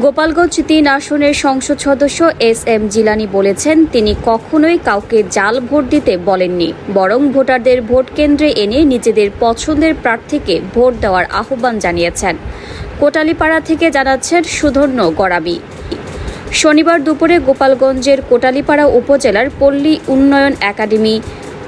গোপালগঞ্জ ৩ আসনের সংসদ সদস্য এস.এম. জিলানী বলেছেন, তিনি কখনোই কাউকে জাল ভোট দিতে বলেননি, বরং ভোটারদের ভোট কেন্দ্রে এনে নিজেদের পছন্দের প্রার্থীকে ভোট দেওয়ার আহ্বান জানিয়েছেন। কোটালীপাড়া থেকে জানাচ্ছেন সুধন্য গরাবি। শনিবার দুপুরে গোপালগঞ্জের কোটালীপাড়া উপজেলার পল্লী উন্নয়ন একাডেমি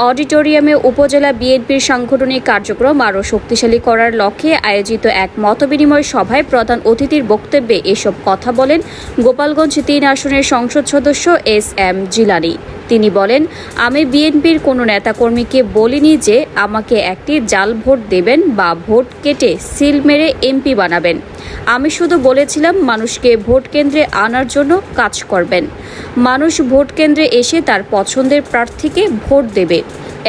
অডিটোরিয়ামে উপজেলা বিএনপির সাংগঠনিক কার্যক্রম আরও শক্তিশালী করার লক্ষ্যে আয়োজিত এক মতবিনিময় সভায় প্রধান অতিথির বক্তব্যে এসব কথা বলেন গোপালগঞ্জ ৩ আসনের সংসদ সদস্য এস.এম. জিলানী। তিনি বলেন, আমি বিএনপির কোনো নেতাকর্মীকে বলিনি যে আমাকে একটি জাল ভোট দেবেন বা ভোট কেটে সিল মেরে এমপি বানাবেন। আমি শুধু বলেছিলাম মানুষকে ভোট কেন্দ্রে আনার জন্য কাজ করবেন। মানুষ ভোট কেন্দ্রে এসে তার পছন্দের প্রার্থীকে ভোট দেবে।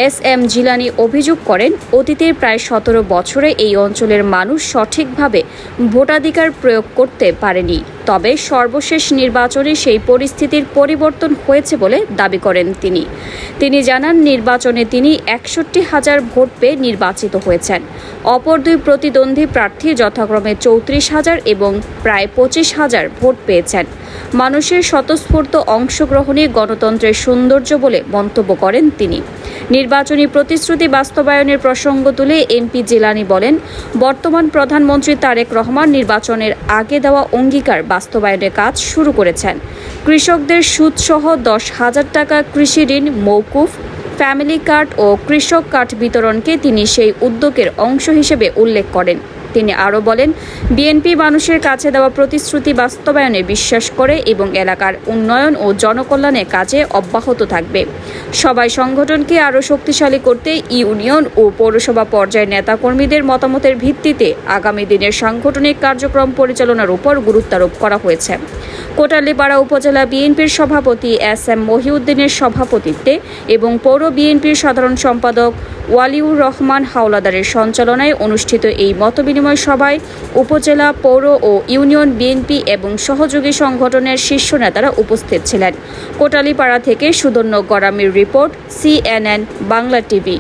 এস.এম. জিলানী অভিযোগ করেন, অতীতের প্রায় ১৭ বছরে এই অঞ্চলের মানুষ সঠিকভাবে ভোটাধিকার প্রয়োগ করতে পারেনি, তবে সর্বশেষ নির্বাচনে সেই পরিস্থিতির পরিবর্তন হয়েছে বলে দাবি করেন তিনি জানান, নির্বাচনে তিনি ৬১,০০০ ভোট পেয়ে নির্বাচিত হয়েছেন। অপর দুই প্রতিদ্বন্দ্বী প্রার্থী যথাক্রমে ৩৪,০০০ এবং প্রায় ২৫,০০০ ভোট পেয়েছেন। মানুষের স্বতঃস্ফূর্ত অংশগ্রহণই গণতন্ত্রের সৌন্দর্য বলে মন্তব্য করেন তিনি। নির্বাচনী প্রতিশ্রুতি বাস্তবায়নের প্রসঙ্গ তুলে এমপি জিলানী বলেন, বর্তমান প্রধানমন্ত্রী তারেক রহমান নির্বাচনের আগে দেওয়া অঙ্গীকার বাস্তবায়নের কাজ শুরু করেছেন। কৃষকদের সুদসহ ১০,০০০ টাকা কৃষি ঋণ মওকুফ, ফ্যামিলি কার্ড ও কৃষক কার্ড বিতরণকে তিনি সেই উদ্যোগের অংশ হিসেবে উল্লেখ করেন। তিনি আরও বলেন, বিএনপি মানুষের কাছে দেওয়া প্রতিশ্রুতি বাস্তবায়নে বিশ্বাস করে এবং এলাকার উন্নয়ন ও জনকল্যাণের কাজে অব্যাহত থাকবে। সবাই সংগঠনকে আরও শক্তিশালী করতে ইউনিয়ন ও পৌরসভা পর্যায়ের নেতাকর্মীদের মতামতের ভিত্তিতে আগামী দিনের সাংগঠনিক কার্যক্রম পরিচালনার উপর গুরুত্বারোপ করা হয়েছে। কোটালীপাড়া উপজেলা বিএনপির সভাপতি এস.এম. মহিউদ্দিনের সভাপতিত্বে এবং পৌর বিএনপির সাধারণ সম্পাদক ওয়ালিউর রহমান হাওলাদারের সঞ্চালনায় অনুষ্ঠিত এই মতবিনিময় সভায় উপজেলা, পৌর ও ইউনিয়ন বিএনপি এবং সহযোগী সংগঠনের শীর্ষ নেতারা উপস্থিত ছিলেন। কোটালীপাড়া থেকে সুধন্য গরামির রিপোর্ট, CNN বাংলা টিভি।